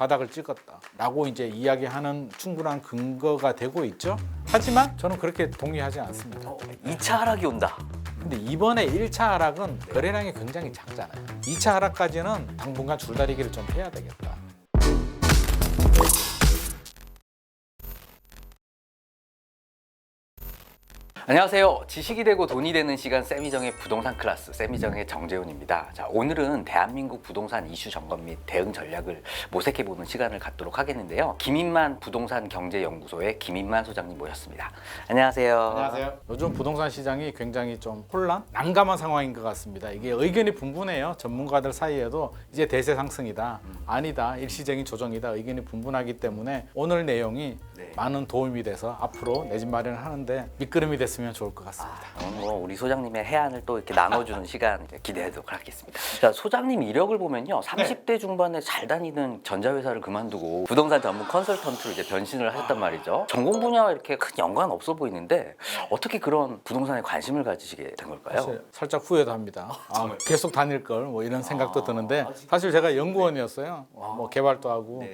바닥을 찍었다라고 이제 이야기하는 충분한 근거가 되고 있죠. 하지만 저는 그렇게 동의하지 않습니다. 2차 하락이 온다. 근데 이번에 1차 하락은 거래량이 굉장히 작잖아요. 2차 하락까지는 당분간 줄다리기를 좀 해야 되겠다. 안녕하세요. 지식이 되고 돈이 되는 시간 세미정의 부동산 클래스 세미정의 정재훈입니다. 자, 오늘은 대한민국 부동산 이슈 점검 및 대응 전략을 모색해보는 시간을 갖도록 하겠는데요. 김인만 부동산 경제연구소의 김인만 소장님 모셨습니다. 안녕하세요. 안녕하세요. 요즘 부동산 시장이 굉장히 좀 난감한 상황인 것 같습니다. 이게 의견이 분분해요. 전문가들 사이에도 이제 대세 상승이다, 아니다, 일시적인 조정이다 의견이 분분하기 때문에 오늘 내용이 많은 도움이 돼서 앞으로 내 집 마련을 하는데 밑거름이 됐으면 좋을 것 같습니다. 오늘 우리 소장님의 해안을 또 이렇게 나눠주는 시간 기대하도록 하겠습니다. 자, 소장님 이력을 보면요, 30대 중반에 잘 다니는 전자회사를 그만두고 부동산 전문 컨설턴트로 이제 변신을 하셨단 말이죠. 전공 분야와 이렇게 큰 연관 없어 보이는데 어떻게 그런 부동산에 관심을 가지시게 된 걸까요? 사실 살짝 후회도 합니다. 계속 다닐 걸 뭐 이런 생각도 드는데 사실 제가 연구원이었어요. 뭐 개발도 하고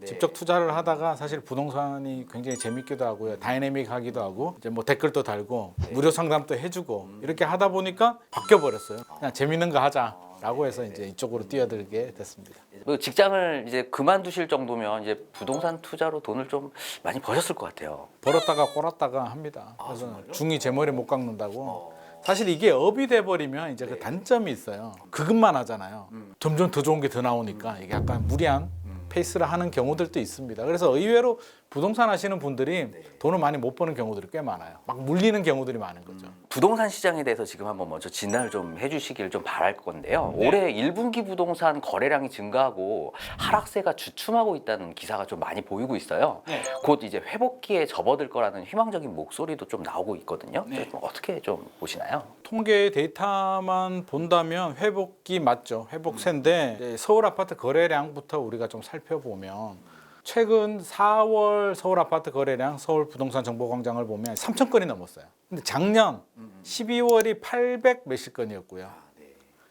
직접 투자를 하다가 사실 부동산이 굉장히 재밌기도 하고요, 다이내믹하기도 하고 이제 뭐 댓글도 달고 무료 상담도 해주고 이렇게 하다 보니까 바뀌어 버렸어요. 그냥 재밌는 거 하자라고 해서 이제 이쪽으로 뛰어들게 됐습니다. 직장을 이제 그만두실 정도면 이제 부동산 투자로 돈을 좀 많이 버셨을 것 같아요. 벌었다가 꼬랐다가 합니다. 그래서 중이 제 머리 못 깎는다고. 사실 이게 업이 돼버리면 이제 그 단점이 있어요. 그것만 하잖아요. 점점 더 좋은 게 더 나오니까 이게 약간 무리한 페이스를 하는 경우들도 있습니다. 그래서 의외로 부동산 하시는 분들이 돈을 많이 못 버는 경우들이 꽤 많아요. 막 물리는 경우들이 많은 거죠. 부동산 시장에 대해서 지금 한번 먼저 진단을 좀 해주시길 좀 바랄 건데요. 올해 1분기 부동산 거래량이 증가하고 하락세가 주춤하고 있다는 기사가 좀 많이 보이고 있어요. 곧 이제 회복기에 접어들 거라는 희망적인 목소리도 좀 나오고 있거든요. 좀 어떻게 좀 보시나요? 통계 데이터만 본다면 회복기 맞죠. 회복세인데 이제 서울 아파트 거래량부터 우리가 좀 살펴보면 최근 4월 서울 아파트 거래량 서울 부동산 정보광장을 보면 3천 건이 넘었어요. 근데 작년 12월이 800 몇십 건이었고요.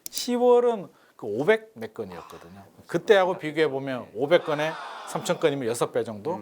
10월은 그 500 몇 건이었거든요. 그때하고 비교해 보면 500건에 3천 건이면 6배 정도?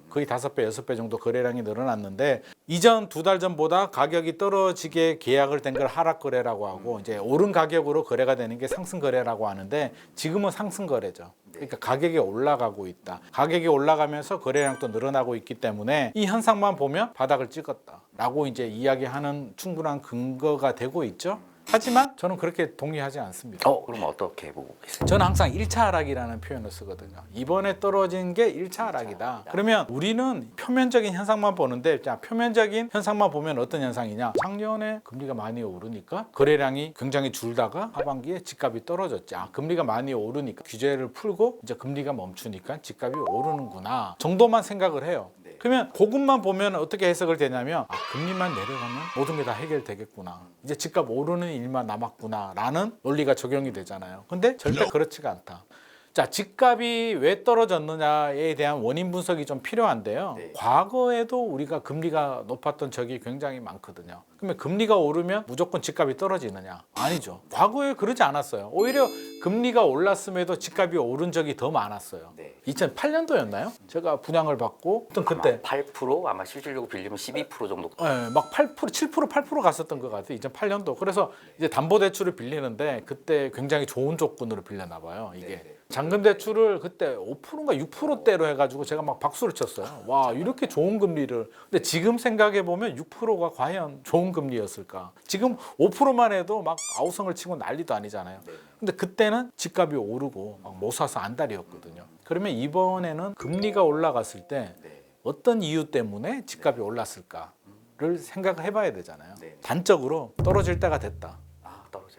거의 5배, 6배 정도 거래량이 늘어났는데 이전 2달 전보다 가격이 떨어지게 계약을 된 걸 하락 거래라고 하고 이제 오른 가격으로 거래가 되는 게 상승 거래라고 하는데 지금은 상승 거래죠. 그러니까 가격이 올라가고 있다. 가격이 올라가면서 거래량도 늘어나고 있기 때문에 이 현상만 보면 바닥을 찍었다라고 이제 이야기하는 충분한 근거가 되고 있죠. 하지만 저는 그렇게 동의하지 않습니다. 그럼 어떻게 보고 계세요? 저는 항상 1차 하락이라는 표현을 쓰거든요. 이번에 떨어진 게 1차 하락이다. 그러면 우리는 표면적인 현상만 보는데, 자, 표면적인 현상만 보면 어떤 현상이냐? 작년에 금리가 많이 오르니까 거래량이 굉장히 줄다가 하반기에 집값이 떨어졌지. 금리가 많이 오르니까 규제를 풀고 이제 금리가 멈추니까 집값이 오르는구나 정도만 생각을 해요. 그러면 그것만 보면 어떻게 해석을 되냐면 금리만 내려가면 모든 게 다 해결되겠구나, 이제 집값 오르는 일만 남았구나 라는 논리가 적용이 되잖아요. 근데 절대 그렇지가 않다. 자, 집값이 왜 떨어졌느냐에 대한 원인 분석이 좀 필요한데요. 과거에도 우리가 금리가 높았던 적이 굉장히 많거든요. 그러면 금리가 오르면 무조건 집값이 떨어지느냐? 아니죠. 과거에 그러지 않았어요. 오히려 금리가 올랐음에도 집값이 오른 적이 더 많았어요. 2008년도였나요? 제가 분양을 받고 그때 8% 아마 실질적으로 빌리면 12% 정도. 막 8%, 7%, 8% 갔었던 것 같아요. 2008년도. 그래서 이제 담보대출을 빌리는데 그때 굉장히 좋은 조건으로 빌렸나 봐요. 이게 잔금대출을 그때 5%인가 6%대로 해가지고 제가 막 박수를 쳤어요. 와, 이렇게 좋은 금리를. 근데 지금 생각해 보면 6%가 과연 좋은 금리였을까? 지금 5%만 해도 막 아우성을 치고 난리도 아니잖아요. 근데 그때는 집값이 오르고 막 못 사서 안달이었거든요. 그러면 이번에는 금리가 올라갔을 때 어떤 이유 때문에 집값이 올랐을까를 생각을 해봐야 되잖아요. 단적으로 떨어질 때가 됐다.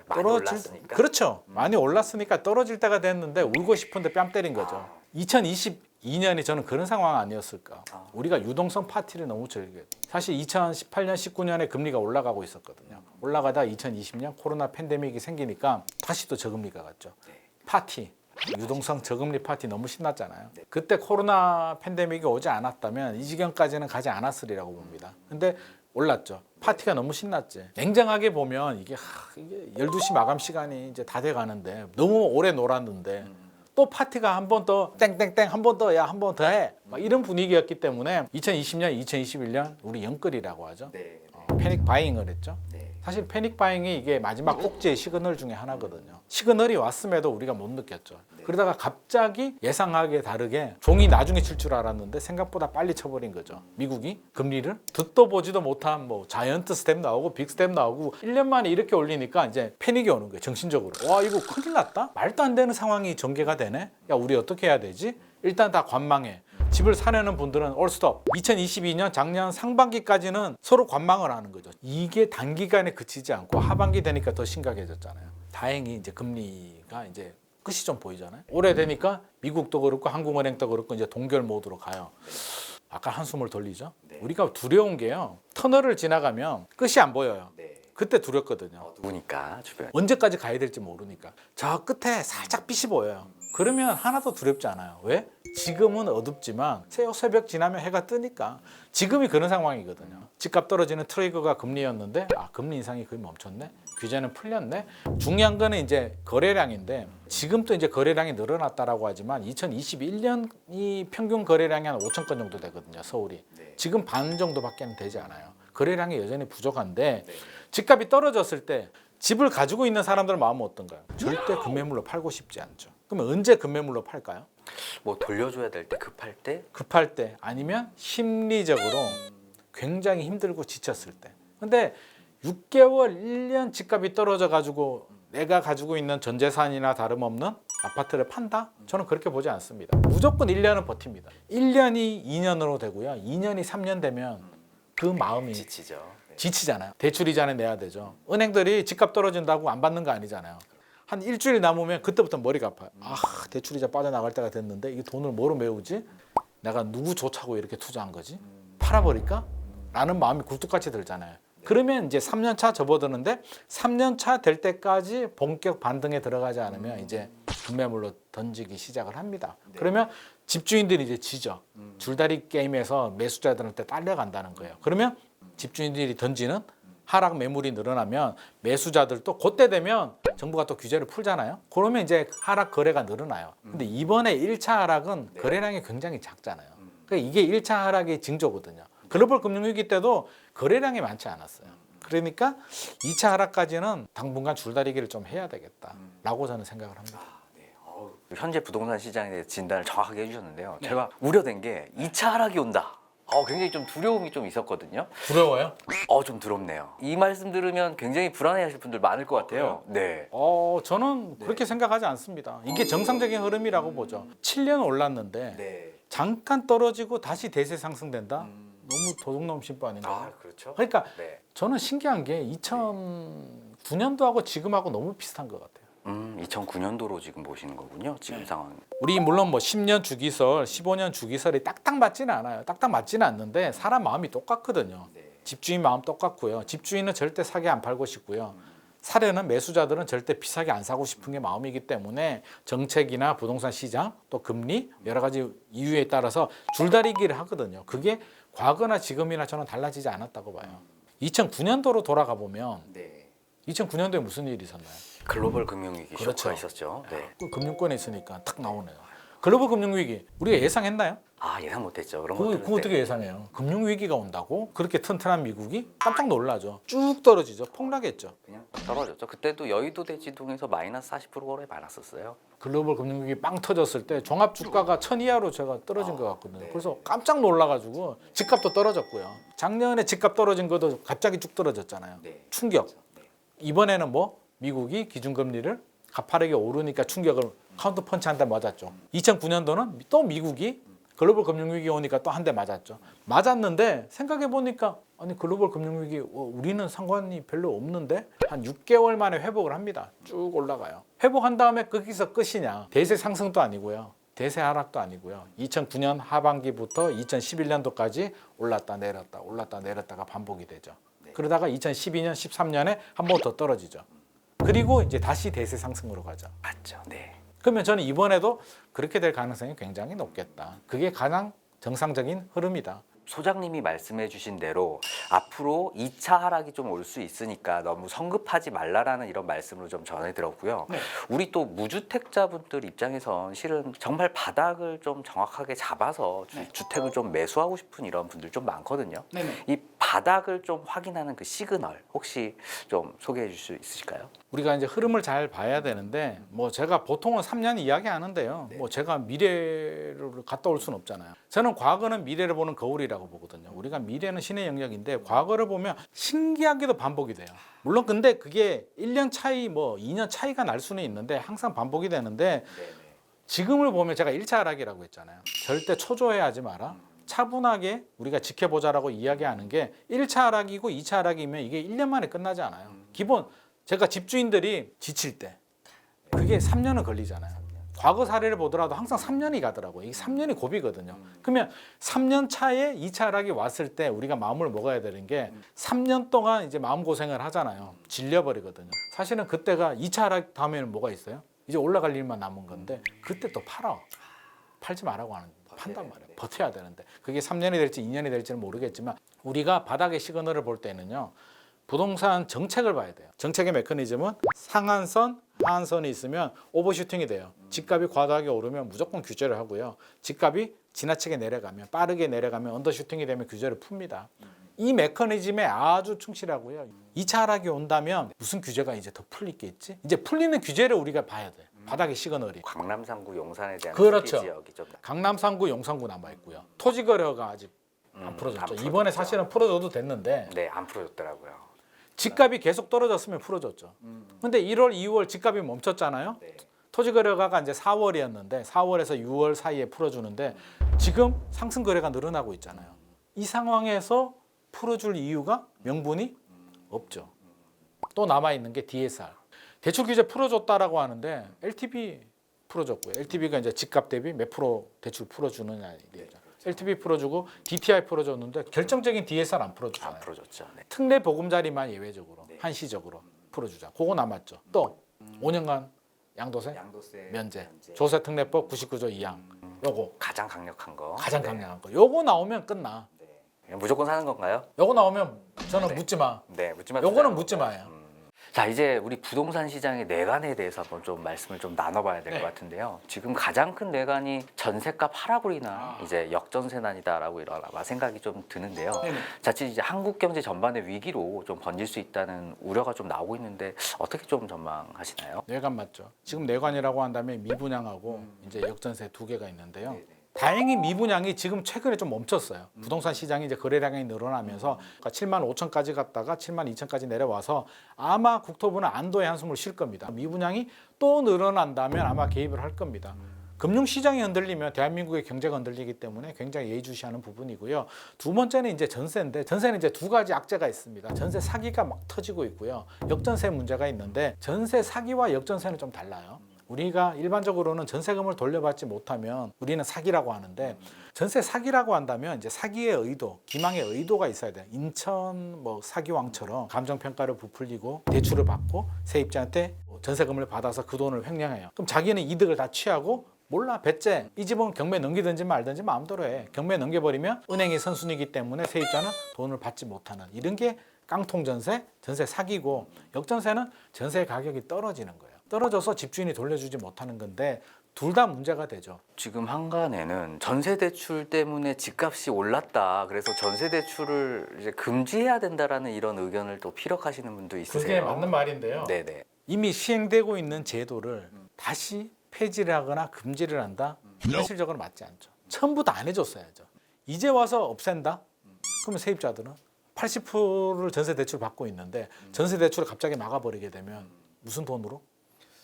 많이 올랐으니까. 그렇죠. 많이 올랐으니까 떨어질 때가 됐는데 울고 싶은데 뺨 때린 거죠. 2022년이 저는 그런 상황 아니었을까. 우리가 유동성 파티를 너무 즐겨요. 사실 2018년, 19년에 금리가 올라가고 있었거든요. 올라가다 2020년 코로나 팬데믹이 생기니까 다시 또 저금리가 갔죠. 파티, 유동성 저금리 파티 너무 신났잖아요. 그때 코로나 팬데믹이 오지 않았다면 이 지경까지는 가지 않았으리라고 봅니다. 근데 올랐죠. 파티가 너무 신났지. 냉정하게 보면 이게 12시 마감 시간이 이제 다 돼 가는데 너무 오래 놀았는데 또 파티가 한 번 더 땡땡땡 한 번 더 야 한 번 더 해. 막 이런 분위기였기 때문에 2020년, 2021년 우리 영끌이라고 하죠. 네. 패닉 바잉을 했죠. 네. 사실 패닉 바잉이 이게 마지막 꼭지의 시그널 중에 하나거든요. 시그널이 왔음에도 우리가 못 느꼈죠. 그러다가 갑자기 예상하기에 다르게 종이 나중에 칠 줄 알았는데 생각보다 빨리 쳐버린 거죠. 미국이 금리를 듣도 보지도 못한 뭐 자이언트 스텝 나오고 빅 스텝 나오고 1년 만에 이렇게 올리니까 이제 패닉이 오는 거예요. 정신적으로. 와 이거 큰일 났다? 말도 안 되는 상황이 전개가 되네? 야 우리 어떻게 해야 되지? 일단 다 관망해. 집을 사려는 분들은 올 스톱. 2022년 작년 상반기까지는 서로 관망을 하는 거죠. 이게 단기간에 그치지 않고 하반기 되니까 더 심각해졌잖아요. 다행히 이제 금리가 이제 끝이 좀 보이잖아요. 올해 되니까 미국도 그렇고 한국은행도 그렇고 이제 동결 모드로 가요. 아까 한숨을 돌리죠. 우리가 두려운 게요. 터널을 지나가면 끝이 안 보여요. 그때 두렵거든요. 누구니까 주변. 언제까지 가야 될지 모르니까. 저 끝에 살짝 빛이 보여요. 그러면 하나도 두렵지 않아요. 왜? 지금은 어둡지만 새벽 지나면 해가 뜨니까 지금이 그런 상황이거든요. 집값 떨어지는 트리거가 금리였는데 금리 인상이 거의 멈췄네. 규제는 풀렸네. 중요한 거는 이제 거래량인데 지금도 이제 거래량이 늘어났다라고 하지만 2021년이 평균 거래량이 한 5천 건 정도 되거든요. 서울이. 지금 반 정도밖에 되지 않아요. 거래량이 여전히 부족한데 집값이 떨어졌을 때 집을 가지고 있는 사람들 마음은 어떤가요? 절대 금매물로 팔고 싶지 않죠. 그러면 언제 금매물로 팔까요? 뭐 돌려줘야 될 때 급할 때. 급할 때 아니면 심리적으로 굉장히 힘들고 지쳤을 때. 근데 6개월, 1년 집값이 떨어져 가지고 내가 가지고 있는 전 재산이나 다름없는 아파트를 판다? 저는 그렇게 보지 않습니다. 무조건 1년은 버팁니다. 1년이 2년으로 되고요. 2년이 3년 되면 그 마음이 지치죠. 지치잖아요. 대출 이자는 내야 되죠. 은행들이 집값 떨어진다고 안 받는 거 아니잖아요. 한 일주일 남으면 그때부터 머리가 아파요. 대출 이자 빠져나갈 때가 됐는데 이 돈을 뭐로 메우지? 내가 누구 좋자고 이렇게 투자한 거지? 팔아버릴까? 라는 마음이 굴뚝같이 들잖아요. 그러면 이제 3년 차 접어드는데 3년 차 될 때까지 본격 반등에 들어가지 않으면 이제 금매물로 던지기 시작을 합니다. 그러면 집주인들이 이제 지죠. 줄다리 게임에서 매수자들한테 딸려간다는 거예요. 그러면 집주인들이 던지는 하락 매물이 늘어나면 매수자들도 그때 되면 정부가 또 규제를 풀잖아요. 그러면 이제 하락 거래가 늘어나요. 근데 이번에 1차 하락은 거래량이 굉장히 작잖아요. 그러니까 이게 1차 하락의 징조거든요. 글로벌 금융위기 때도 거래량이 많지 않았어요. 그러니까 2차 하락까지는 당분간 줄다리기를 좀 해야 되겠다라고 저는 생각을 합니다. 현재 부동산 시장에 대해 진단을 정확하게 해주셨는데요. 제가 우려된 게 2차 하락이 온다. 굉장히 좀 두려움이 좀 있었거든요. 두려워요? 좀 두렵네요. 이 말씀 들으면 굉장히 불안해하실 분들 많을 것 같아요. 네. 저는 그렇게 생각하지 않습니다. 이게 정상적인 흐름이라고 보죠. 7년 올랐는데 잠깐 떨어지고 다시 대세 상승된다? 너무 도둑놈 신부 아닌가요? 그렇죠. 그러니까 네. 저는 신기한 게 2009년도하고 지금하고 너무 비슷한 것 같아요. 2009년도로 지금 보시는 거군요. 지금 상황. 우리 물론 뭐 10년 주기설, 15년 주기설이 딱딱 맞지는 않아요. 딱딱 맞지는 않는데 사람 마음이 똑같거든요. 집주인 마음 똑같고요. 집주인은 절대 사게 안 팔고 싶고요. 사려는 매수자들은 절대 비싸게 안 사고 싶은 게 마음이기 때문에 정책이나 부동산 시장 또 금리 여러 가지 이유에 따라서 줄다리기를 하거든요. 그게 과거나 지금이나 저는 달라지지 않았다고 봐요. 2009년도로 돌아가 보면 2009년도에 무슨 일이 있었나요? 글로벌 금융위기 그렇죠. 쇼크가 있었죠. 네. 그 금융권에 있으니까 탁 나오네요. 글로벌 금융위기 우리가 예상했나요? 예상 못했죠. 그런 그거 것들. 어떻게 예상해요? 금융위기가 온다고? 그렇게 튼튼한 미국이? 깜짝 놀라죠. 쭉 떨어지죠. 폭락했죠. 그냥 떨어졌죠. 그때도 여의도 대지동에서 마이너스 40%거래 많았었어요. 글로벌 금융위기 빵 터졌을 때 종합 주가가 1000 이하로 제가 떨어진 것 같거든요. 그래서 깜짝 놀라가지고 집값도 떨어졌고요. 작년에 집값 떨어진 것도 갑자기 쭉 떨어졌잖아요. 충격. 이번에는 뭐 미국이 기준금리를 가파르게 오르니까 충격을 카운터 펀치 한 대 맞았죠. 2009년도는 또 미국이 글로벌 금융위기 오니까 또 한 대 맞았죠. 맞았는데 생각해 보니까 아니 글로벌 금융위기 우리는 상관이 별로 없는데 한 6개월 만에 회복을 합니다. 쭉 올라가요. 회복한 다음에 거기서 끝이냐? 대세 상승도 아니고요. 대세 하락도 아니고요. 2009년 하반기부터 2011년도까지 올랐다 내렸다 올랐다 내렸다가 반복이 되죠. 그러다가 2012년 13년에 한 번 더 떨어지죠. 그리고 이제 다시 대세 상승으로 가죠. 맞죠. 네. 그러면 저는 이번에도 그렇게 될 가능성이 굉장히 높겠다. 그게 가장 정상적인 흐름이다. 소장님이 말씀해주신 대로 앞으로 2차 하락이 좀 올 수 있으니까 너무 성급하지 말라라는 이런 말씀을 좀 전해드렸고요. 네. 우리 또 무주택자분들 입장에선 실은 정말 바닥을 좀 정확하게 잡아서 주택을 좀 매수하고 싶은 이런 분들 좀 많거든요. 네네. 이 바닥을 좀 확인하는 그 시그널 혹시 좀 소개해 주실 수 있으실까요? 우리가 이제 흐름을 잘 봐야 되는데 뭐 제가 보통은 3년 이야기하는데요. 뭐 제가 미래를 갔다 올 수는 없잖아요. 저는 과거는 미래를 보는 거울이라고 보거든요. 우리가 미래는 신의 영역인데 과거를 보면 신기하게도 반복이 돼요. 물론 근데 그게 1년 차이 뭐 2년 차이가 날 수는 있는데 항상 반복이 되는데 지금을 보면 제가 1차 하락이라고 했잖아요. 절대 초조해하지 마라. 차분하게 우리가 지켜보자라고 이야기하는 게 1차 하락이고 2차 하락이면 이게 1년 만에 끝나지 않아요. 기본 제가 집주인들이 지칠 때 그게 3년은 걸리잖아요. 과거 사례를 보더라도 항상 3년이 가더라고요. 이게 3년이 고비거든요. 그러면 3년 차에 2차 하락이 왔을 때 우리가 마음을 먹어야 되는 게 3년 동안 이제 마음고생을 하잖아요. 질려버리거든요. 사실은 그때가 2차 하락 다음에는 뭐가 있어요? 이제 올라갈 일만 남은 건데 그때 또 팔지 말라고 하는 판단 말이에요. 버텨야 되는데 그게 3년이 될지 2년이 될지는 모르겠지만 우리가 바닥의 시그널을 볼 때는요. 부동산 정책을 봐야 돼요. 정책의 메커니즘은 상한선, 하한선이 있으면 오버슈팅이 돼요. 집값이 과다하게 오르면 무조건 규제를 하고요. 집값이 지나치게 내려가면 빠르게 내려가면 언더슈팅이 되면 규제를 풉니다. 이 메커니즘에 아주 충실하고요. 2차 하락이 온다면 무슨 규제가 이제 더 풀리겠지? 이제 풀리는 규제를 우리가 봐야 돼요. 바닥의 시그널이. 강남 3구 용산에 대한 그렇죠. 특기 지역이 좀 강남 3구, 용산구 남아 있고요. 토지 거래가 아직 안 풀어졌죠. 이번에 사실은 풀어줘도 됐는데 네, 안 풀어졌더라고요. 집값이 계속 떨어졌으면 풀어줬죠. 근데 1월, 2월 집값이 멈췄잖아요. 네. 토지 거래가가 이제 4월이었는데 4월에서 6월 사이에 풀어주는데 지금 상승 거래가 늘어나고 있잖아요. 이 상황에서 풀어줄 이유가 명분이 없죠. 또 남아 있는 게 DSR. 대출 규제 풀어줬다라고 하는데 LTV 풀어줬고요. LTV가 이제 집값 대비 몇 프로 대출 풀어주느냐 얘기죠. LTV 풀어주고 DTI 풀어줬는데 결정적인 DSR 안 풀어주잖아요. 안 풀어졌죠. 네. 특례 보금자리만 예외적으로 한시적으로 풀어주자. 그거 남았죠. 또 5년간 양도세 면제. 조세특례법 99조 2항. 요거 가장 강력한 거. 가장 강력한 거. 요거 나오면 끝나. 무조건 사는 건가요? 요거 나오면 저는 묻지 마. 네, 묻지마. 요거는 묻지 마요. 자, 이제 우리 부동산 시장의 내관에 대해서 한번 좀 말씀을 좀 나눠봐야 될 것 같은데요. 지금 가장 큰 내관이 전세값 하락으로 인한 이제 역전세난이다라고 이런 아마 생각이 좀 드는데요. 자칫 이제 한국 경제 전반의 위기로 좀 번질 수 있다는 우려가 좀 나오고 있는데 어떻게 좀 전망하시나요? 내관 맞죠. 지금 내관이라고 한다면 미분양하고 이제 역전세 두 개가 있는데요. 다행히 미분양이 지금 최근에 좀 멈췄어요. 부동산 시장이 이제 거래량이 늘어나면서 그러니까 7만 5천까지 갔다가 7만 2천까지 내려와서 아마 국토부는 안도의 한숨을 쉴 겁니다. 미분양이 또 늘어난다면 아마 개입을 할 겁니다. 금융시장이 흔들리면 대한민국의 경제가 흔들리기 때문에 굉장히 예의주시하는 부분이고요. 두 번째는 이제 전세인데 전세는 이제 두 가지 악재가 있습니다. 전세 사기가 막 터지고 있고요. 역전세 문제가 있는데 전세 사기와 역전세는 좀 달라요. 우리가 일반적으로는 전세금을 돌려받지 못하면 우리는 사기라고 하는데 전세 사기라고 한다면 이제 사기의 의도, 기망의 의도가 있어야 돼요. 인천 뭐 사기왕처럼 감정평가를 부풀리고 대출을 받고 세입자한테 전세금을 받아서 그 돈을 횡령해요. 그럼 자기는 이득을 다 취하고 몰라 배째 이 집은 경매 넘기든지 말든지 마음대로 해. 경매 넘겨버리면 은행이 선순위이기 때문에 세입자는 돈을 받지 못하는 이런 게 깡통 전세, 전세 사기고 역전세는 전세 가격이 떨어지는 거예요. 떨어져서 집주인이 돌려주지 못하는 건데 둘 다 문제가 되죠. 지금 한간에는 전세 대출 때문에 집값이 올랐다. 그래서 전세 대출을 이제 금지해야 된다라는 이런 의견을 또 피력하시는 분도 있으세요. 그게 맞는 말인데요. 네네. 이미 시행되고 있는 제도를 다시 폐지를 하거나 금지를 한다? 현실적으로 맞지 않죠. 처음부터 안 해줬어야죠. 이제 와서 없앤다? 그러면 세입자들은 80%를 전세 대출 받고 있는데 전세 대출을 갑자기 막아버리게 되면 무슨 돈으로?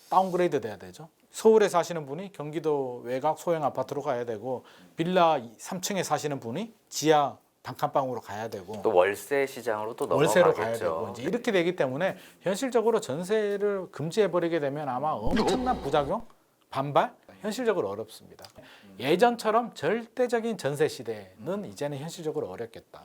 다운그레이드 돼야 되죠. 서울에 사시는 분이 경기도 외곽 소형 아파트로 가야 되고 빌라 3층에 사시는 분이 지하 단칸방으로 가야 되고 또 월세 시장으로 또 월세로 넘어가겠죠. 가야 되고 이제 이렇게 되기 때문에 현실적으로 전세를 금지해 버리게 되면 아마 엄청난 부작용, 반발, 현실적으로 어렵습니다. 예전처럼 절대적인 전세 시대는 이제는 현실적으로 어렵겠다.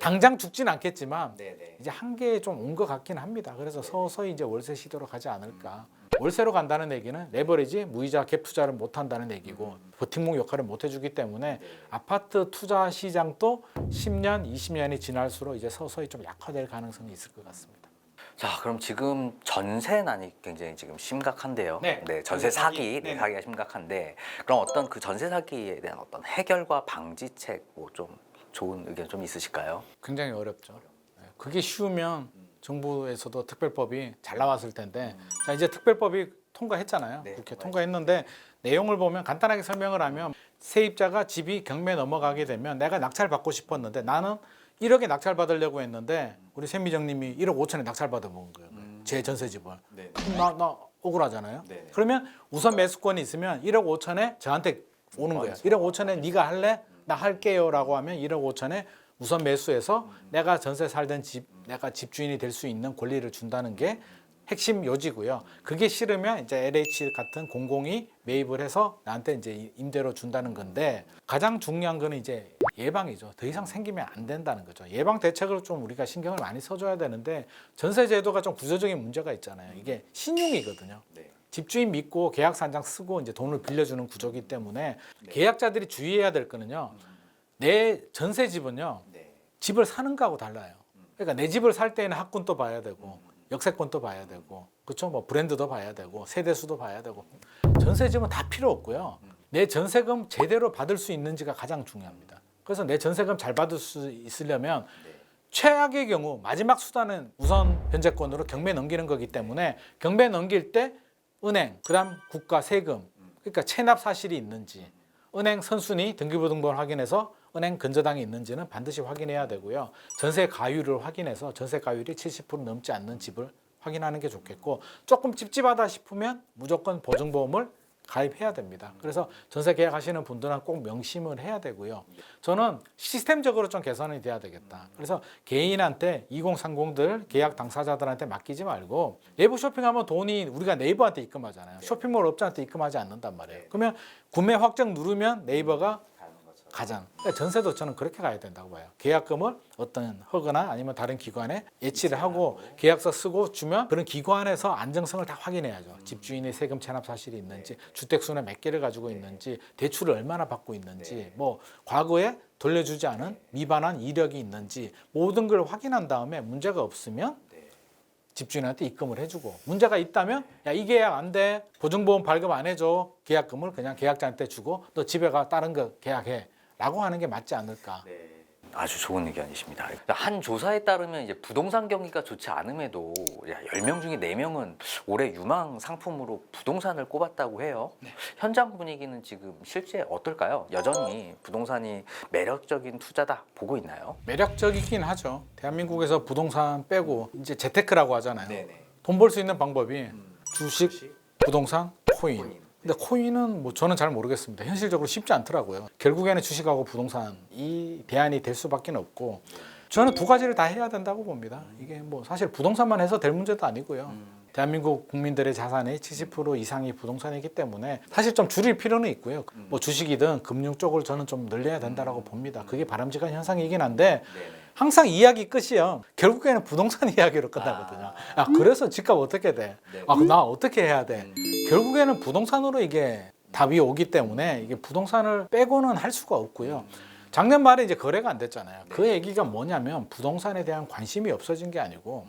당장 죽진 않겠지만 이제 한계에 좀 온 것 같긴 합니다. 그래서 서서히 이제 월세 시대로 가지 않을까. 월세로 간다는 얘기는 레버리지 무이자 갭 투자를 못 한다는 얘기고 버팀목 역할을 못 해주기 때문에 아파트 투자 시장도 10년, 20년이 지날수록 이제 서서히 좀 약화될 가능성이 있을 것 같습니다. 자, 그럼 지금 전세난이 굉장히 지금 심각한데요. 네. 전세 사기, 네. 사기가 심각한데 그럼 어떤 그 전세 사기에 대한 어떤 해결과 방지책 뭐 좀 좋은 의견 좀 있으실까요? 굉장히 어렵죠. 네, 그게 쉬우면 정부에서도 특별법이 잘 나왔을 텐데 자 이제 특별법이 통과했잖아요. 네, 국회 통과했는데 내용을 보면 간단하게 설명을 하면 세입자가 집이 경매 넘어가게 되면 내가 낙찰 받고 싶었는데 나는 1억에 낙찰 받으려고 했는데 우리 세미정님이 1억 5천에 낙찰 받아본 거예요. 제 전세집을. 그럼 나 억울하잖아요. 네. 그러면 우선 매수권이 있으면 1억 5천에 저한테 오는 거예요. 1억 5천에 네가 할래? 나 할게요라고 하면 1억 5천에 우선 매수해서 내가 전세 살던 집, 내가 집주인이 될 수 있는 권리를 준다는 게 핵심 요지고요. 그게 싫으면 이제 LH 같은 공공이 매입을 해서 나한테 이제 임대로 준다는 건데 가장 중요한 거는 이제 예방이죠. 더 이상 생기면 안 된다는 거죠. 예방 대책을 좀 우리가 신경을 많이 써줘야 되는데 전세 제도가 좀 구조적인 문제가 있잖아요. 이게 신용이거든요. 집주인 믿고 계약서 한 장 쓰고 이제 돈을 빌려주는 구조기 때문에 계약자들이 주의해야 될 거는요. 내 전세 집은요. 집을 사는 거하고 달라요. 그러니까 내 집을 살 때는 학군도 봐야 되고 역세권도 봐야 되고 그렇죠. 뭐 브랜드도 봐야 되고 세대수도 봐야 되고 전세집은 다 필요 없고요. 내 전세금 제대로 받을 수 있는지가 가장 중요합니다. 그래서 내 전세금 잘 받을 수 있으려면 최악의 경우 마지막 수단은 우선 변제권으로 경매 넘기는 거기 때문에 경매 넘길 때 은행, 그다음 국가 세금, 그러니까 체납 사실이 있는지 은행 선순위 등기부등본 확인해서 은행 근저당이 있는지는 반드시 확인해야 되고요. 전세 가율을 확인해서 전세 가율이 70% 넘지 않는 집을 확인하는 게 좋겠고 조금 찝찝하다 싶으면 무조건 보증보험을 가입해야 됩니다. 그래서 전세 계약하시는 분들은 꼭 명심을 해야 되고요. 저는 시스템적으로 좀 개선이 돼야 되겠다. 그래서 개인한테 2030들 계약 당사자들한테 맡기지 말고 내부 쇼핑하면 돈이 우리가 네이버한테 입금하잖아요. 쇼핑몰 업자한테 입금하지 않는단 말이에요. 그러면 구매 확정 누르면 네이버가 가장 그러니까 전세도 저는 그렇게 가야 된다고 봐요. 계약금을 어떤 허거나 아니면 다른 기관에 예치를 하고 계약서 쓰고 주면 그런 기관에서 안정성을 다 확인해야죠. 집주인의 세금 체납 사실이 있는지, 주택 수는 몇 개를 가지고 있는지, 대출을 얼마나 받고 있는지, 뭐 과거에 돌려주지 않은 미반환 이력이 있는지 모든 걸 확인한 다음에 문제가 없으면 집주인한테 입금을 해주고 문제가 있다면 야 이 계약 안 돼, 보증보험 발급 안 해줘, 계약금을 그냥 계약자한테 주고 너 집에 가 다른 거 계약해. 라고 하는 게 맞지 않을까. 아주 좋은 의견이십니다. 한 조사에 따르면 이제 부동산 경기가 좋지 않음에도 10명 중에 4명은 올해 유망 상품으로 부동산을 꼽았다고 해요. 현장 분위기는 지금 실제 어떨까요? 여전히 부동산이 매력적인 투자다 보고 있나요? 매력적이긴 하죠. 대한민국에서 부동산 빼고 이제 재테크라고 하잖아요. 돈 벌 수 있는 방법이 주식, 부동산, 코인. 근데 코인은 뭐 저는 잘 모르겠습니다. 현실적으로 쉽지 않더라고요. 결국에는 주식하고 부동산이 대안이 될 수밖에 없고 저는 두 가지를 다 해야 된다고 봅니다. 이게 뭐 사실 부동산만 해서 될 문제도 아니고요. 대한민국 국민들의 자산의 70% 이상이 부동산이기 때문에 사실 좀 줄일 필요는 있고요. 뭐 주식이든 금융 쪽을 저는 좀 늘려야 된다고 봅니다. 그게 바람직한 현상이긴 한데 항상 이야기 끝이요. 결국에는 부동산 이야기로 끝나거든요. 아, 그래서 집값 어떻게 돼? 아, 나 어떻게 해야 돼? 결국에는 부동산으로 이게 답이 오기 때문에 이게 부동산을 빼고는 할 수가 없고요. 작년 말에 이제 거래가 안 됐잖아요. 그 얘기가 뭐냐면 부동산에 대한 관심이 없어진 게 아니고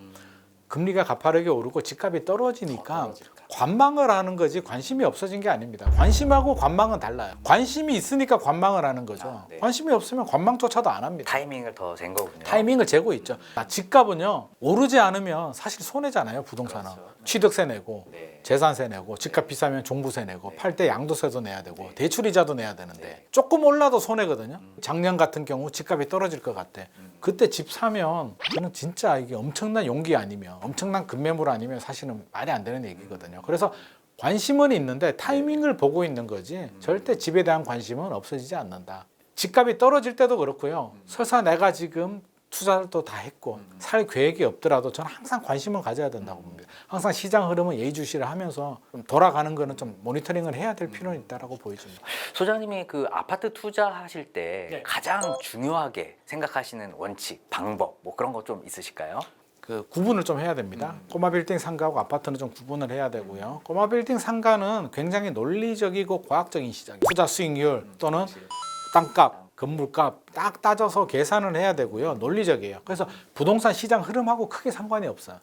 금리가 가파르게 오르고 집값이 떨어지니까 관망을 하는 거지 관심이 없어진 게 아닙니다. 관심하고 관망은 달라요. 관심이 있으니까 관망을 하는 거죠. 관심이 없으면 관망조차도 안 합니다. 타이밍을 더 잰 거군요. 타이밍을 재고 있죠. 집값은요 오르지 않으면 사실 손해잖아요. 부동산은 취득세 내고 재산세 내고 집값 비싸면 종부세 내고 팔 때 양도세도 내야 되고 대출이자도 내야 되는데 조금 올라도 손해거든요. 작년 같은 경우 집값이 떨어질 것 같아. 그때 집 사면 저는 진짜 이게 엄청난 용기 아니면 엄청난 급매물 아니면 사실은 말이 안 되는 얘기거든요. 그래서 관심은 있는데 타이밍을 보고 있는 거지 절대 집에 대한 관심은 없어지지 않는다. 집값이 떨어질 때도 그렇고요. 설사 내가 지금 투자를 또 다 했고 살 계획이 없더라도 저는 항상 관심을 가져야 된다고 봅니다. 항상 시장 흐름은 예의주시를 하면서 좀 돌아가는 거는 좀 모니터링을 해야 될 필요는 있다고 보여집니다. 소장님이 그 아파트 투자하실 때 가장 중요하게 생각하시는 원칙, 방법 뭐 그런 거 좀 있으실까요? 그 구분을 좀 해야 됩니다. 꼬마 빌딩 상가하고 아파트는 좀 구분을 해야 되고요. 꼬마 빌딩 상가는 굉장히 논리적이고 과학적인 시장이에요. 투자 수익률 또는 땅값, 건물값 딱 따져서 계산을 해야 되고요. 논리적이에요. 그래서 부동산 시장 흐름하고 크게 상관이 없어요.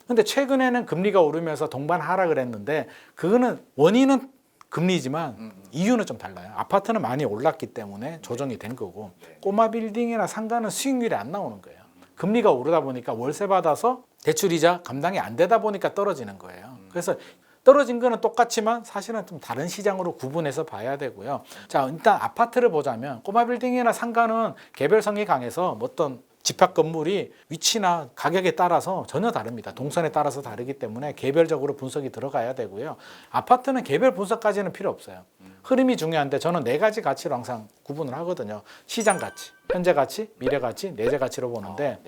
근데 최근에는 금리가 오르면서 동반 하락을 했는데 그거는 원인은 금리지만 이유는 좀 달라요. 아파트는 많이 올랐기 때문에 조정이 된 거고 꼬마 빌딩이나 상가는 수익률이 안 나오는 거예요. 금리가 오르다 보니까 월세 받아서 대출이자 감당이 안 되다 보니까 떨어지는 거예요. 그래서 떨어진 거는 똑같지만 사실은 좀 다른 시장으로 구분해서 봐야 되고요. 자, 일단 아파트를 보자면 꼬마 빌딩이나 상가는 개별성이 강해서 뭐 어떤 집합 건물이 위치나 가격에 따라서 전혀 다릅니다. 동선에 따라서 다르기 때문에 개별적으로 분석이 들어가야 되고요. 아파트는 개별 분석까지는 필요 없어요. 흐름이 중요한데 저는 네 가지 가치로 항상 구분을 하거든요. 시장 가치, 현재 가치, 미래 가치, 내재 가치로 보는데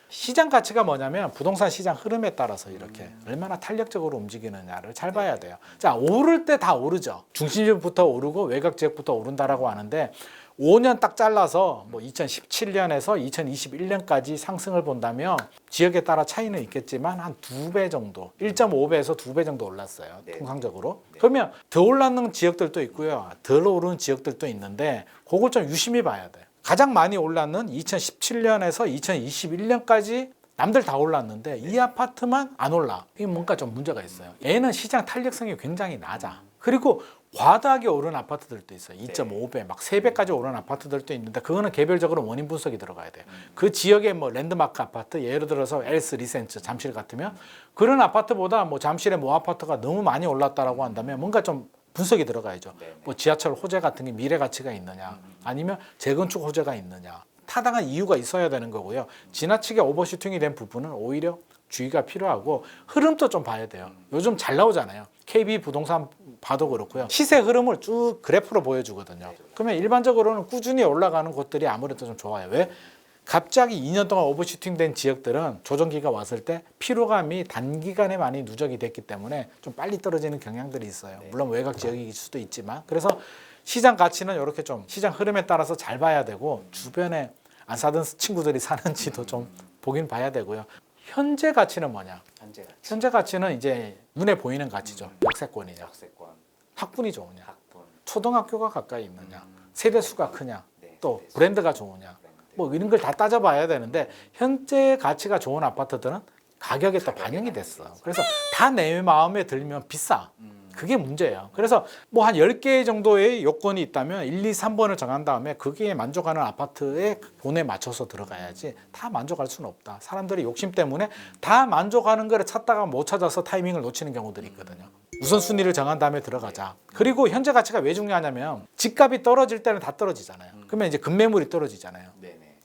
시장 가치가 뭐냐면 부동산 시장 흐름에 따라서 이렇게 얼마나 탄력적으로 움직이느냐를 잘 봐야 돼요. 자, 오를 때 다 오르죠. 중심지역부터 오르고 외곽 지역부터 오른다라고 하는데 5년 딱 잘라서 뭐 2017년에서 2021년까지 상승을 본다면 지역에 따라 차이는 있겠지만 한 2배 정도, 1.5배에서 2배 정도 올랐어요. 통상적으로. 그러면 더 올랐는 지역들도 있고요. 덜 오르는 지역들도 있는데 그걸 좀 유심히 봐야 돼요. 가장 많이 올랐는 2017년에서 2021년까지 남들 다 올랐는데 이 아파트만 안 올라. 이게 뭔가 좀 문제가 있어요. 얘는 시장 탄력성이 굉장히 낮아. 그리고 과다하게 오른 아파트들도 있어요. 2.5배, 막 3배까지 오른 아파트들도 있는데 그거는 개별적으로 원인 분석이 들어가야 돼요. 그 지역의 뭐 랜드마크 아파트, 예를 들어서 엘스 리센츠 잠실 같으면 그런 아파트보다 뭐 잠실의 모 아파트가 너무 많이 올랐다라고 한다면 뭔가 좀 분석이 들어가야죠. 뭐 지하철 호재 같은 게 미래 가치가 있느냐, 아니면 재건축 호재가 있느냐. 타당한 이유가 있어야 되는 거고요. 지나치게 오버슈팅이 된 부분은 오히려 주의가 필요하고 흐름도 좀 봐야 돼요. 요즘 잘 나오잖아요. KB 부동산 봐도 그렇고요. 시세 흐름을 쭉 그래프로 보여주거든요. 그러면 일반적으로는 꾸준히 올라가는 곳들이 아무래도 좀 좋아요. 왜? 갑자기 2년 동안 오버슈팅된 지역들은 조정기가 왔을 때 피로감이 단기간에 많이 누적이 됐기 때문에 좀 빨리 떨어지는 경향들이 있어요. 물론 외곽 지역일 수도 있지만. 그래서 시장 가치는 이렇게 좀 시장 흐름에 따라서 잘 봐야 되고 주변에 안 사던 친구들이 사는지도 좀 보긴 봐야 되고요. 현재 가치는 뭐냐? 현재 가치는 이제 눈에 보이는 가치죠. 역세권이냐, 학군이 좋으냐, 초등학교가 가까이 있느냐, 세대수가 크냐, 또 브랜드가 좋으냐, 뭐 이런 걸 다 따져봐야 되는데 현재 가치가 좋은 아파트들은 가격에 또 반영이 됐어. 그래서 다 내 마음에 들면 비싸. 그게 문제예요. 그래서 뭐 한 10개 정도의 요건이 있다면 1, 2, 3번을 정한 다음에 거기에 만족하는 아파트의 돈에 맞춰서 들어가야지 다 만족할 수는 없다. 사람들이 욕심 때문에 다 만족하는 거를 찾다가 못 찾아서 타이밍을 놓치는 경우들이 있거든요. 우선순위를 정한 다음에 들어가자. 그리고 현재 가치가 왜 중요하냐면 집값이 떨어질 때는 다 떨어지잖아요. 그러면 이제 급매물이 떨어지잖아요.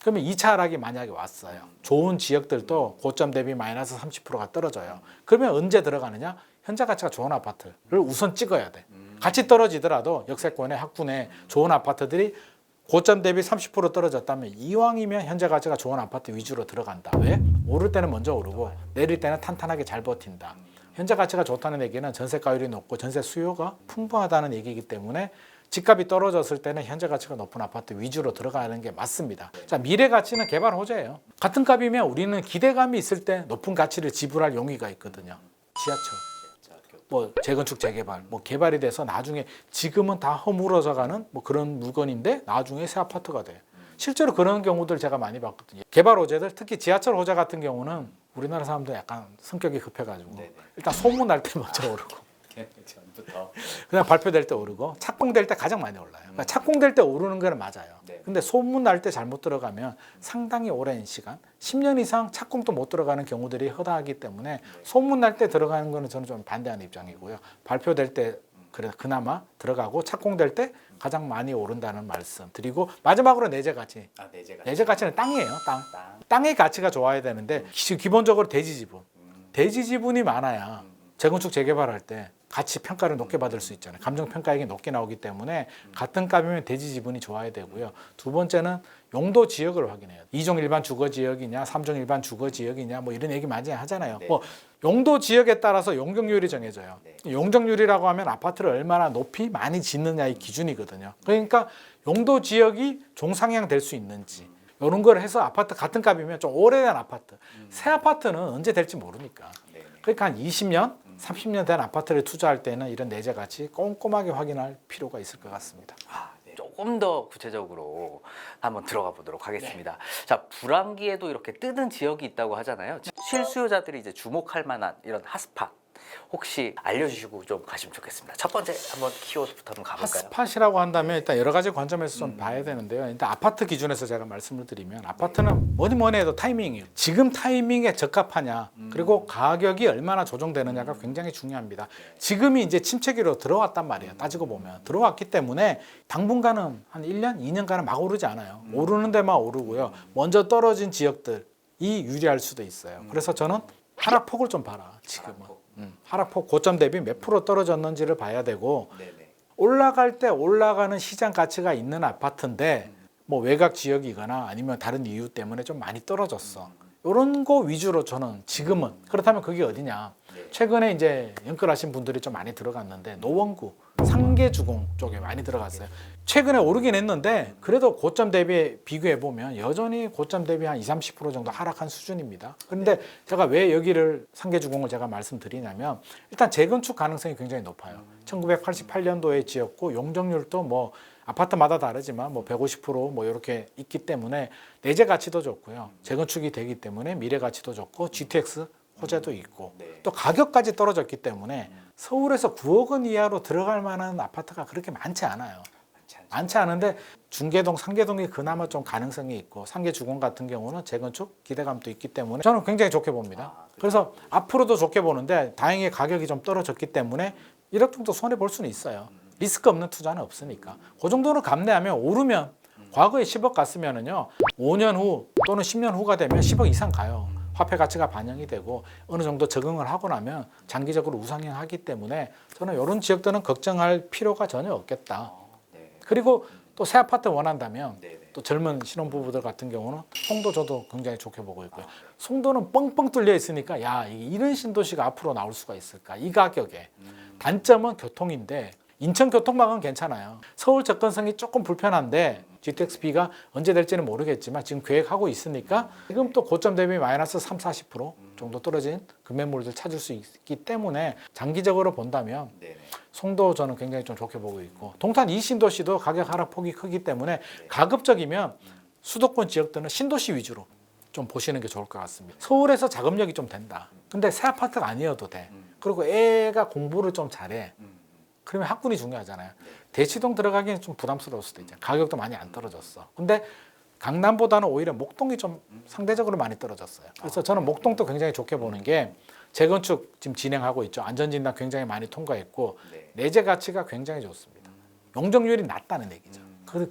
그러면 2차 하락이 만약에 왔어요. 좋은 지역들도 고점 대비 마이너스 30%가 떨어져요. 그러면 언제 들어가느냐? 현재 가치가 좋은 아파트를 우선 찍어야 돼. 같이 떨어지더라도 역세권에 학군에 좋은 아파트들이 고점 대비 30% 떨어졌다면 이왕이면 현재 가치가 좋은 아파트 위주로 들어간다. 왜? 오를 때는 먼저 오르고 내릴 때는 탄탄하게 잘 버틴다. 현재 가치가 좋다는 얘기는 전세가율이 높고 전세 수요가 풍부하다는 얘기이기 때문에 집값이 떨어졌을 때는 현재 가치가 높은 아파트 위주로 들어가는 게 맞습니다. 자, 미래 가치는 개발 호재예요. 같은 값이면 우리는 기대감이 있을 때 높은 가치를 지불할 용의가 있거든요. 지하철, 뭐 재건축 재개발, 뭐 개발이 돼서 나중에 지금은 다 허물어져가는 뭐 그런 물건인데 나중에 새 아파트가 돼. 실제로 그런 경우들 제가 많이 봤거든요. 개발 호재들, 특히 지하철 호재 같은 경우는 우리나라 사람들 약간 성격이 급해가지고 일단 소문 날 때 먼저 오르고. 그냥 발표될 때 오르고 착공될 때 가장 많이 올라요. 그러니까 착공될 때 오르는 거는 맞아요. 근데 소문 날 때 잘못 들어가면 상당히 오랜 시간, 10년 이상 착공도 못 들어가는 경우들이 허다하기 때문에 소문 날 때 들어가는 거는 저는 좀 반대하는 입장이고요. 발표될 때 그나마 들어가고 착공될 때 가장 많이 오른다는 말씀 드리고, 마지막으로 내재 가치. 내재 가치는 땅이에요. 땅의 가치가 좋아야 되는데 기본적으로 대지 지분. 대지 지분이 많아야 재건축 재개발할 때 가치 평가를 높게 받을 수 있잖아요. 감정 평가액이 높게 나오기 때문에 같은 값이면 대지 지분이 좋아야 되고요. 두 번째는 용도 지역을 확인해요. 2종 일반 주거 지역이냐, 3종 일반 주거 지역이냐, 뭐 이런 얘기 많이 하잖아요. 뭐 용도 지역에 따라서 용적률이 정해져요. 용적률이라고 하면 아파트를 얼마나 높이 많이 짓느냐의 기준이거든요. 그러니까 용도 지역이 종상향 될 수 있는지, 이런 걸 해서 아파트 같은 값이면 좀 오래된 아파트. 새 아파트는 언제 될지 모르니까. 그러니까 한 20년, 30년 된 아파트를 투자할 때는 이런 내재 가치 꼼꼼하게 확인할 필요가 있을 것 같습니다. 조금 더 구체적으로 한번 들어가 보도록 하겠습니다. 자, 불황기에도 이렇게 뜨는 지역이 있다고 하잖아요. 실수요자들이 이제 주목할 만한 이런 핫스팟 혹시 알려주시고 좀 가시면 좋겠습니다. 첫 번째 한번 키워드부터 한번 가볼까요? 핫스팟이라고 한다면 일단 여러 가지 관점에서 좀 봐야 되는데요. 일단 아파트 기준에서 제가 말씀을 드리면 아파트는 뭐니 해도 타이밍이에요. 지금 타이밍에 적합하냐 그리고 가격이 얼마나 조정되느냐가 굉장히 중요합니다. 지금이 이제 침체기로 들어왔단 말이에요. 따지고 보면 들어왔기 때문에 당분간은 한 1년, 2년간은 막 오르지 않아요. 오르는 데만 오르고요. 먼저 떨어진 지역들이 유리할 수도 있어요. 그래서 저는 하락폭을 좀 봐라. 지금은. 하락폭 고점 대비 몇 프로 떨어졌는지를 봐야 되고 올라갈 때 올라가는 시장 가치가 있는 아파트인데 뭐 외곽 지역이거나 아니면 다른 이유 때문에 좀 많이 떨어졌어. 이런 거 위주로 저는 지금은 그렇다면 그게 어디냐? 최근에 이제 연끌하신 분들이 좀 많이 들어갔는데 노원구, 상계주공 쪽에 많이 들어갔어요. 최근에 오르긴 했는데 그래도 고점 대비 비교해 보면 여전히 고점 대비 한 20, 30% 정도 하락한 수준입니다. 그런데 제가 왜 여기를 상계주공을 제가 말씀드리냐면 일단 재건축 가능성이 굉장히 높아요. 1988년도에 지었고 용적률도 뭐 아파트마다 다르지만 뭐 150%뭐 이렇게 있기 때문에 내재 가치도 좋고요. 재건축이 되기 때문에 미래 가치도 좋고 GTX 호재도 있고 또 가격까지 떨어졌기 때문에 서울에서 9억 원 이하로 들어갈 만한 아파트가 그렇게 많지 않아요. 많지 않은데 중계동, 상계동이 그나마 좀 가능성이 있고 상계주공 같은 경우는 재건축 기대감도 있기 때문에 저는 굉장히 좋게 봅니다. 그래서 앞으로도 좋게 보는데 다행히 가격이 좀 떨어졌기 때문에 1억 정도 손해 볼 수는 있어요. 리스크 없는 투자는 없으니까. 그 정도는 감내하면 오르면 과거에 10억 갔으면은요 5년 후 또는 10년 후가 되면 10억 이상 가요. 화폐 가치가 반영이 되고 어느 정도 적응을 하고 나면 장기적으로 우상향하기 때문에 저는 이런 지역들은 걱정할 필요가 전혀 없겠다. 그리고 또 새 아파트 원한다면 또 젊은 신혼부부들 같은 경우는 송도 저도 굉장히 좋게 보고 있고요. 송도는 뻥뻥 뚫려 있으니까 야 이런 신도시가 앞으로 나올 수가 있을까 이 가격에. 단점은 교통인데 인천 교통망은 괜찮아요. 서울 접근성이 조금 불편한데 GTX-B가 언제 될지는 모르겠지만 지금 계획하고 있으니까 지금 또 고점 대비 마이너스 3, 40% 정도 떨어진 금매물들 찾을 수 있기 때문에 장기적으로 본다면 송도 저는 굉장히 좀 좋게 보고 있고 동탄 이신도시도 가격 하락폭이 크기 때문에 가급적이면 수도권 지역들은 신도시 위주로 좀 보시는 게 좋을 것 같습니다. 서울에서 자금력이 좀 된다. 근데 새 아파트가 아니어도 돼. 그리고 애가 공부를 좀 잘해. 그러면 학군이 중요하잖아요. 대치동 들어가기는 좀 부담스러울 수도 있죠. 가격도 많이 안 떨어졌어. 근데 강남보다는 오히려 목동이 좀 상대적으로 많이 떨어졌어요. 그래서 저는 목동도 굉장히 좋게 보는 게 재건축 지금 진행하고 있죠. 안전진단 굉장히 많이 통과했고 내재 가치가 굉장히 좋습니다. 용적률이 낮다는 얘기죠.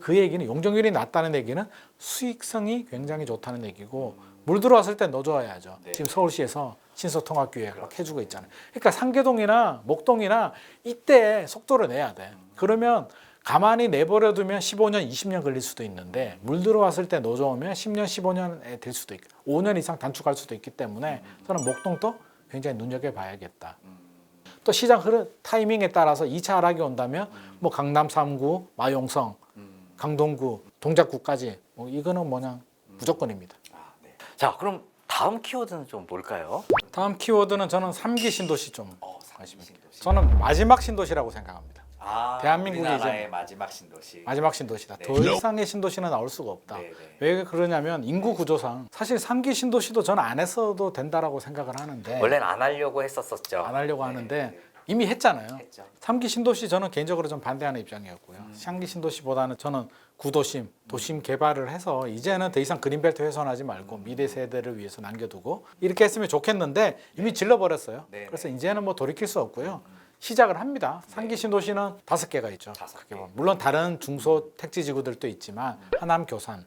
그 얘기는 용적률이 낮다는 얘기는 수익성이 굉장히 좋다는 얘기고 물 들어왔을 때 넣어줘야죠. 지금 서울시에서 신소통합기획 막 해주고 있잖아요. 그러니까 상계동이나 목동이나 이때 속도를 내야 돼. 그러면 가만히 내버려두면 15년, 20년 걸릴 수도 있는데 물 들어왔을 때 넣어주면 10년, 15년에 될 수도 있고 5년 이상 단축할 수도 있기 때문에 저는 목동도 굉장히 눈여겨봐야겠다. 또 시장 흐름 타이밍에 따라서 2차 하락이 온다면 뭐 강남 3구, 마용성, 강동구, 동작구까지 뭐 이거는 뭐냐 무조건입니다. 자, 그럼 다음 키워드는 좀 뭘까요? 다음 키워드는 저는 3기 신도시 좀 하십니다. 저는 마지막 신도시라고 생각합니다. 대한민국의 우리나라의 이제 마지막 신도시. 마지막 신도시다. 더 이상의 신도시는 나올 수가 없다. 왜 그러냐면 인구 구조상 사실 3기 신도시도 저는 안 했어도 된다라고 생각을 하는데 원래는 안 하려고 했었었죠. 안 하려고 하는데 이미 했잖아요. 했죠. 3기 신도시 저는 개인적으로 좀 반대하는 입장이었고요. 3기 신도시보다는 저는 구도심, 도심 개발을 해서 이제는 더 이상 그린벨트 훼손하지 말고 미래 세대를 위해서 남겨두고 이렇게 했으면 좋겠는데 이미 질러버렸어요. 그래서 이제는 뭐 돌이킬 수 없고요. 시작을 합니다. 3기 신도시는 5개가 있죠. 크게 보면. 물론 다른 중소 택지지구들도 있지만 하남 교산,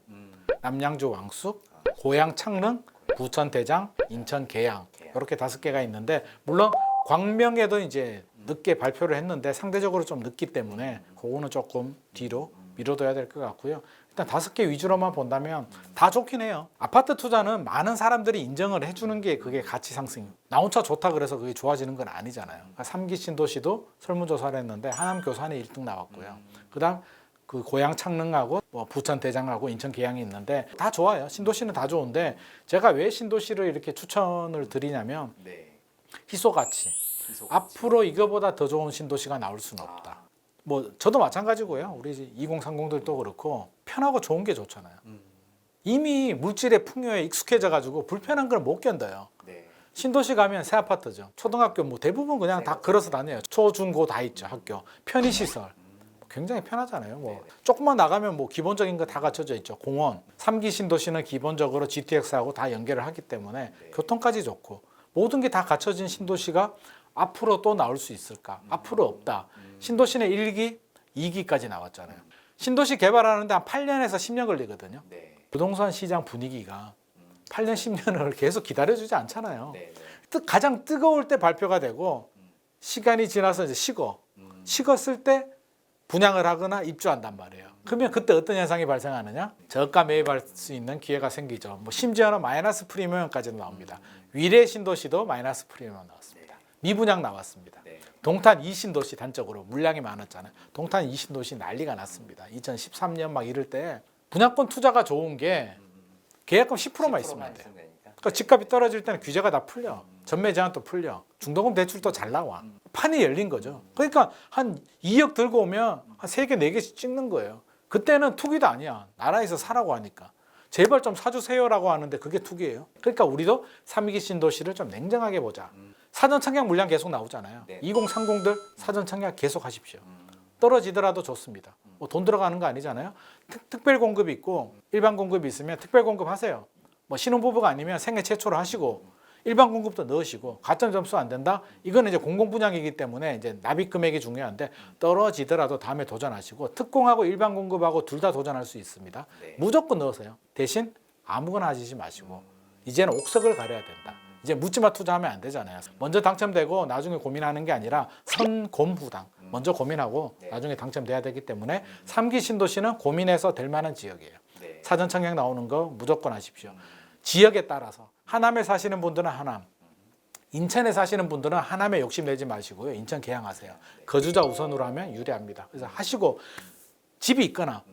남양주 왕숙, 고양 창릉, 부천 대장, 인천 계양 이렇게 5개가 있는데 물론 광명에도 이제 늦게 발표를 했는데 상대적으로 좀 늦기 때문에 그거는 조금 뒤로 미뤄둬야 될 것 같고요. 일단 5개 위주로만 본다면 다 좋긴 해요. 아파트 투자는 많은 사람들이 인정을 해주는 게 그게 가치 상승. 나 혼자 좋다 그래서 그게 좋아지는 건 아니잖아요. 그러니까 3기 신도시도 설문조사를 했는데 하남 교산이 1등 나왔고요. 그다음 그 고양 창릉하고 뭐 부천 대장하고 인천 계양이 있는데 다 좋아요. 신도시는 다 좋은데 제가 왜 신도시를 이렇게 추천을 드리냐면 희소같이 앞으로 이거보다 더 좋은 신도시가 나올 수는 없다. 뭐 저도 마찬가지고요. 우리 2030들도 그렇고 편하고 좋은 게 좋잖아요. 이미 물질의 풍요에 익숙해져 가지고 불편한 걸 못 견뎌요. 신도시 가면 새 아파트죠. 초등학교 뭐 대부분 그냥 다 걸어서 다녀요. 초, 중, 고 다 있죠. 학교. 편의시설. 굉장히 편하잖아요. 뭐 조금만 나가면 뭐 기본적인 거 다 갖춰져 있죠. 공원. 3기 신도시는 기본적으로 GTX하고 다 연결을 하기 때문에 교통까지 좋고 모든 게 다 갖춰진 신도시가 앞으로 또 나올 수 있을까? 앞으로 없다. 신도시는 1기, 2기까지 나왔잖아요. 신도시 개발하는데 한 8년에서 10년 걸리거든요. 부동산 시장 분위기가 8년, 10년을 계속 기다려주지 않잖아요. 가장 뜨거울 때 발표가 되고 시간이 지나서 이제 식었을 때 분양을 하거나 입주한단 말이에요. 그러면 그때 어떤 현상이 발생하느냐? 저가 매입할 수 있는 기회가 생기죠. 뭐 심지어는 마이너스 프리미엄까지도 나옵니다. 위례 신도시도 마이너스 프리미엄 나왔습니다. 미분양 나왔습니다. 동탄 2신도시 단적으로 물량이 많았잖아요. 동탄 2신도시 난리가 났습니다. 2013년 막 이럴 때 분양권 투자가 좋은 게 계약금 10%만 있으면 돼요. 그러니까 집값이 떨어질 때는 규제가 다 풀려. 전매 제한도 풀려. 중도금 대출도 잘 나와. 판이 열린 거죠. 그러니까 한 2억 들고 오면 한 3개, 4개씩 찍는 거예요. 그때는 투기도 아니야. 나라에서 사라고 하니까. 제발 좀 사주세요라고 하는데 그게 투기예요. 그러니까 우리도 3기 신도시를 좀 냉정하게 보자. 사전 청약 물량 계속 나오잖아요. 2030들 사전 청약 계속 하십시오. 떨어지더라도 좋습니다. 뭐 돈 들어가는 거 아니잖아요. 특별 공급이 있고 일반 공급이 있으면 특별 공급 하세요. 뭐 신혼부부가 아니면 생애 최초로 하시고 일반 공급도 넣으시고 가점 점수 안 된다? 이거는 이제 공공 분양이기 때문에 이제 납입 금액이 중요한데 떨어지더라도 다음에 도전하시고 특공하고 일반 공급하고 둘 다 도전할 수 있습니다. 무조건 넣으세요. 대신 아무거나 하시지 마시고 이제는 옥석을 가려야 된다. 이제 묻지마 투자하면 안 되잖아요. 먼저 당첨되고 나중에 고민하는 게 아니라 선곰후당. 먼저 고민하고 나중에 당첨돼야 되기 때문에 3기 신도시는 고민해서 될 만한 지역이에요. 사전 청약 나오는 거 무조건 하십시오. 지역에 따라서 하남에 사시는 분들은 하남, 인천에 사시는 분들은 하남에 욕심내지 마시고요. 인천 개항하세요. 거주자 우선으로 하면 유리합니다. 그래서 하시고 집이 있거나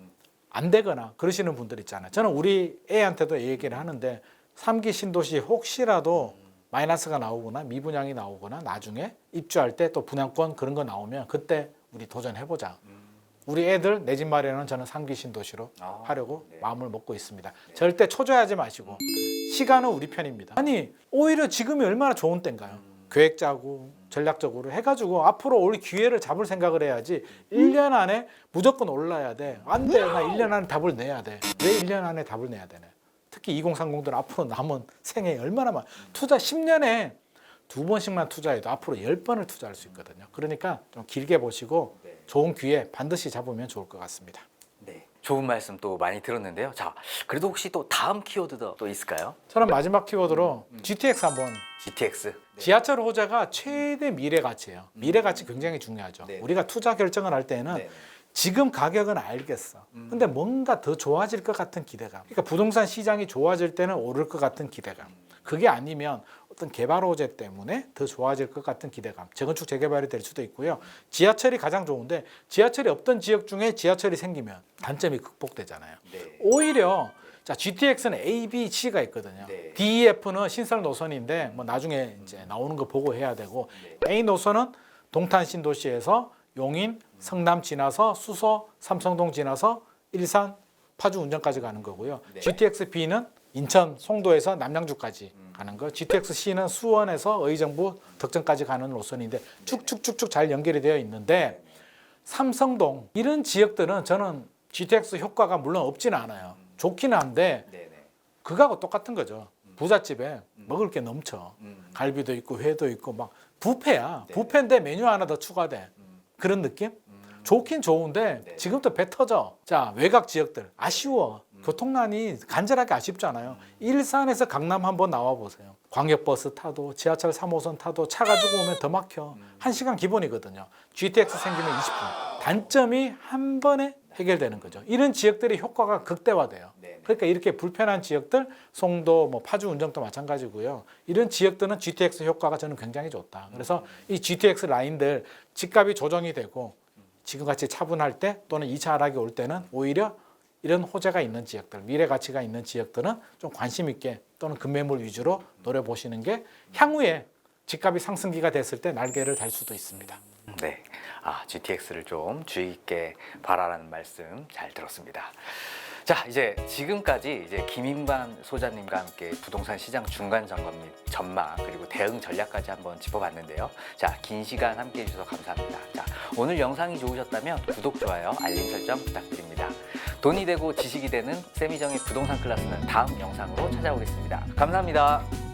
안 되거나 그러시는 분들 있잖아요. 저는 우리 애한테도 얘기를 하는데 3기 신도시 혹시라도 마이너스가 나오거나 미분양이 나오거나 나중에 입주할 때 또 분양권 그런 거 나오면 그때 우리 도전해보자. 우리 애들 내 집 마련은 저는 3기 신도시로 하려고 마음을 먹고 있습니다. 절대 초조해하지 마시고 시간은 우리 편입니다. 아니 오히려 지금이 얼마나 좋은 때인가요? 계획 짜고 전략적으로 해가지고 앞으로 올 기회를 잡을 생각을 해야지 1년 안에 무조건 올라야 돼. 안 돼. 나 1년 안에 답을 내야 돼. 왜 1년 안에 답을 내야 되네. 특히 2030들은 앞으로 남은 생애 얼마나 많아. 투자 10년에 2번씩만 투자해도 앞으로 10번을 투자할 수 있거든요. 그러니까 좀 길게 보시고 좋은 기회 반드시 잡으면 좋을 것 같습니다. 네, 좋은 말씀 또 많이 들었는데요. 자, 그래도 혹시 또 다음 키워드도 또 있을까요? 저는 마지막 키워드로 GTX 한번. GTX. 지하철 호재가 최대 미래 가치예요. 미래 가치 굉장히 중요하죠. 우리가 투자 결정을 할 때는 지금 가격은 알겠어. 근데 뭔가 더 좋아질 것 같은 기대감. 그러니까 부동산 시장이 좋아질 때는 오를 것 같은 기대감. 그게 아니면 어떤 개발 호재 때문에 더 좋아질 것 같은 기대감. 재건축 재개발이 될 수도 있고요. 지하철이 가장 좋은데 지하철이 없던 지역 중에 지하철이 생기면 단점이 극복되잖아요. 오히려 자, GTX는 A, B, C가 있거든요. D, E, F는 신설 노선인데 뭐 나중에 이제 나오는 거 보고 해야 되고 A 노선은 동탄 신도시에서 용인, 성남 지나서 수서, 삼성동 지나서 일산, 파주 운전까지 가는 거고요. GTX B는 인천, 송도에서 남양주까지 가는 거. GTX C는 수원에서 의정부, 덕천까지 가는 노선인데 쭉쭉쭉쭉 잘 연결이 되어 있는데 삼성동 이런 지역들은 저는 GTX 효과가 물론 없지는 않아요. 좋기는 한데 그거하고 똑같은 거죠. 부잣집에 먹을 게 넘쳐. 갈비도 있고 회도 있고 막 뷔페야. 뷔페인데 메뉴 하나 더 추가돼. 그런 느낌? 좋긴 좋은데 지금도 배 터져. 자, 외곽 지역들 아쉬워. 교통난이 간절하게 아쉽잖아요. 일산에서 강남 한번 나와 보세요. 광역버스 타도 지하철 3호선 타도 차 가지고 오면 더 막혀. 1시간 기본이거든요. GTX 생기면 20분. 단점이 한 번에 해결되는 거죠. 이런 지역들이 효과가 극대화돼요. 그러니까 이렇게 불편한 지역들, 송도, 뭐 파주 운정도 마찬가지고요. 이런 지역들은 GTX 효과가 저는 굉장히 좋다. 그래서 이 GTX 라인들 집값이 조정이 되고 지금같이 차분할 때 또는 2차 하락이 올 때는 오히려 이런 호재가 있는 지역들, 미래 가치가 있는 지역들은 좀 관심 있게 또는 급매물 위주로 노려보시는 게 향후에 집값이 상승기가 됐을 때 날개를 달 수도 있습니다. 네, GTX를 좀 주의 있게 바라라는 말씀 잘 들었습니다. 자, 이제 지금까지 김인관 소장님과 함께 부동산 시장 중간 점검 및 전망 그리고 대응 전략까지 한번 짚어봤는데요. 자, 긴 시간 함께 해주셔서 감사합니다. 자, 오늘 영상이 좋으셨다면 구독, 좋아요, 알림 설정 부탁드립니다. 돈이 되고 지식이 되는 세미정의 부동산 클래스는 다음 영상으로 찾아오겠습니다. 감사합니다.